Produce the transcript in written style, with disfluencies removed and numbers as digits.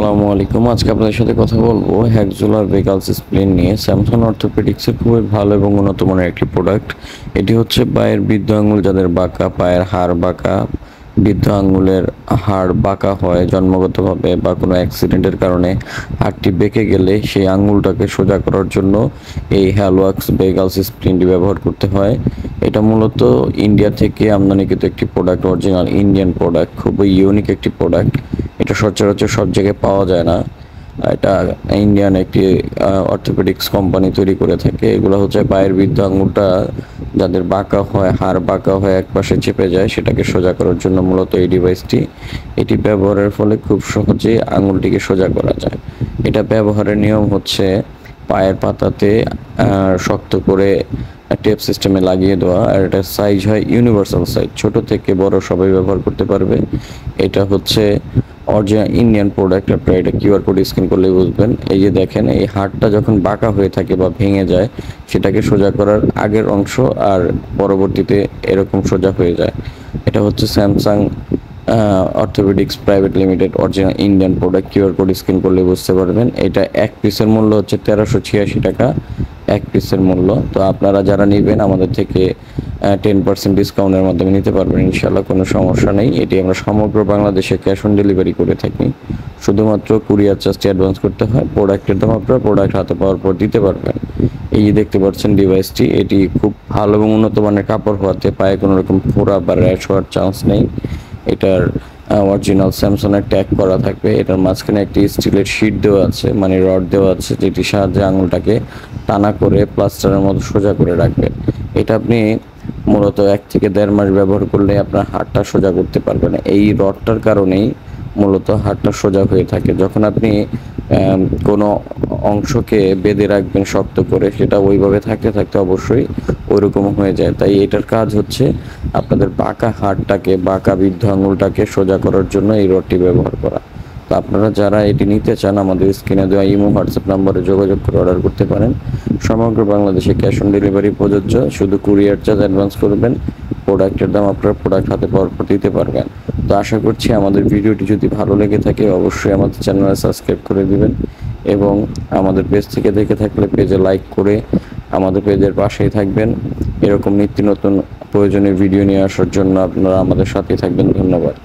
আসসালামু আলাইকুম। আজকে আপনাদের সাথে কথা বলবো হ্যাকজোলার ভেগালস স্প্লিন নিয়ে। স্যামসাং অর্থোপেডিক্সের খুবই ভালো এবং উন্নত মানের একটি প্রোডাক্ট। এটি হচ্ছে পায়ের বৃদ্ধ আঙুল যাদের বাঁকা, পায়ের হাড় বাঁকা, বৃদ্ধ আঙুলের হাড় বাঁকা হয় জন্মগতভাবে বা কোনো অ্যাক্সিডেন্টের কারণে হাড়টি বেঁকে গেলে সেই আঙুলটাকে সোজা করার জন্য এই হ্যালওয়াক্স ভেগালস স্প্লিনটি ব্যবহার করতে হয়। এটা মূলত ইন্ডিয়া থেকে আমদানিকৃত একটি প্রোডাক্ট, অরিজিনাল ইন্ডিয়ান প্রোডাক্ট, খুবই ইউনিক একটি প্রোডাক্ট। এটা সচরাচর সব জায়গায় পাওয়া যায় না। এটা ইন্ডিয়ান একটি অর্থোপেডিক্স কোম্পানি তৈরি করে থাকে। এগুলো হচ্ছে পায়ের বৃদ্ধ আঙুলটা যাদের বাঁকা হয়, হাড় বাঁকা হয়ে একপাশে চেপে যায়, সেটাকে সোজা করার জন্য মূলত এই ডিভাইসটি। এটি ব্যবহারের ফলে খুব সহজে আঙুলটিকে সোজা করা যায়। এটা ব্যবহারের নিয়ম হচ্ছে পায়ের পাতাতে শক্ত করে টেপ সিস্টেমে লাগিয়ে দেওয়া। আর এটার সাইজ হয় ইউনিভার্সাল সাইজ, ছোট থেকে বড় সবাই ব্যবহার করতে পারবে। এটা হচ্ছে অরিজিনাল ইন্ডিয়ান প্রোডাক্ট। আপনারা এটা কিউআর কোড স্ক্যান করলেই বুঝবেন। এই যে দেখেন, এই হাড়টা যখন বাঁকা হয়ে থাকে বা ভেঙে যায়, সেটাকে সোজা করার আগের অংশ আর পরবর্তীতে এরকম সোজা হয়ে যায়। এটা হচ্ছে Samsung orthopaedics private limited original Indian product. QR code scan করলে বুঝতে পারবেন। এটা এক পিসের মূল্য হচ্ছে 1386 টাকা, এক পিসের মূল্য। তো আপনারা যারা নেবেন আমাদের থেকে 10% ডিসকাউন্টের মাধ্যমে নিতে পারবেন ইনশাল্লাহ, কোনো সমস্যা নেই। এটি আমরা সমগ্র বাংলাদেশে ক্যাশ অন ডেলিভারি করে থাকি। শুধুমাত্র কুরিয়ার চার্জটি অ্যাডভান্স করতে হয়। প্রোডাক্টের দাম আপনারা প্রোডাক্ট হাতে পাওয়ার পর দিতে পারবেন। এই যে দেখতে পাচ্ছেন ডিভাইসটি, এটি খুব ভালো এবং উন্নত মানের কাপড় হওয়াতে পায়ে কোনো রকম ফোড়া বা র্যাশ হওয়ার চান্স নেই। এটার অরিজিনাল স্যামসাংয়ের ট্যাগ করা থাকবে। এটার মাঝখানে একটি স্টিলের শিট দেওয়া আছে, মানে রড দেওয়া আছে, যেটির সাহায্যে আঙুলটাকে টানা করে প্লাস্টারের মতো সোজা করে রাখবেন। এটা আপনি মূলত 1 থেকে 1.5 মাস ব্যবহার করলে আপনার হাড়টা সোজা করতে পারবেন। এই রডটার কারণেই মূলত হাড়টা সোজা হয়ে থাকে। যখন আপনি কোনো অংশকে বেঁধে রাখবেন শক্ত করে, সেটা ওইভাবে থাকতে থাকতে অবশ্যই ওইরকম হয়ে যায়। তাই এটার কাজ হচ্ছে আপনাদের বাঁকা হাড়টাকে, বাঁকা বৃদ্ধ আঙুলটাকে সোজা করার জন্য এই রডটি ব্যবহার করা। তো আপনারা যারা এটি নিতে চান আমাদের স্ক্রিনে দেওয়া ইমো হোয়াটসঅ্যাপ নম্বরে যোগাযোগ করে অর্ডার করতে পারেন। সমগ্র বাংলাদেশে ক্যাশ অন ডেলিভারি প্রযোজ্য। শুধু কুরিয়ার চার্জ অ্যাডভান্স করবেন, প্রোডাক্টের দাম আপনারা প্রোডাক্ট হাতে পাওয়ার পর দিতে পারবেন। তো আশা করছি আমাদের ভিডিওটি যদি ভালো লেগে থাকে অবশ্যই আমাদের চ্যানেলে সাবস্ক্রাইব করে দিবেন এবং আমাদের পেজ থেকে দেখে থাকলে পেজে লাইক করে আমাদের পেজের পাশেই থাকবেন। এরকম নিত্য নতুন প্রয়োজনীয় ভিডিও নিয়ে আসার জন্য আপনারা আমাদের সাথেই থাকবেন। ধন্যবাদ।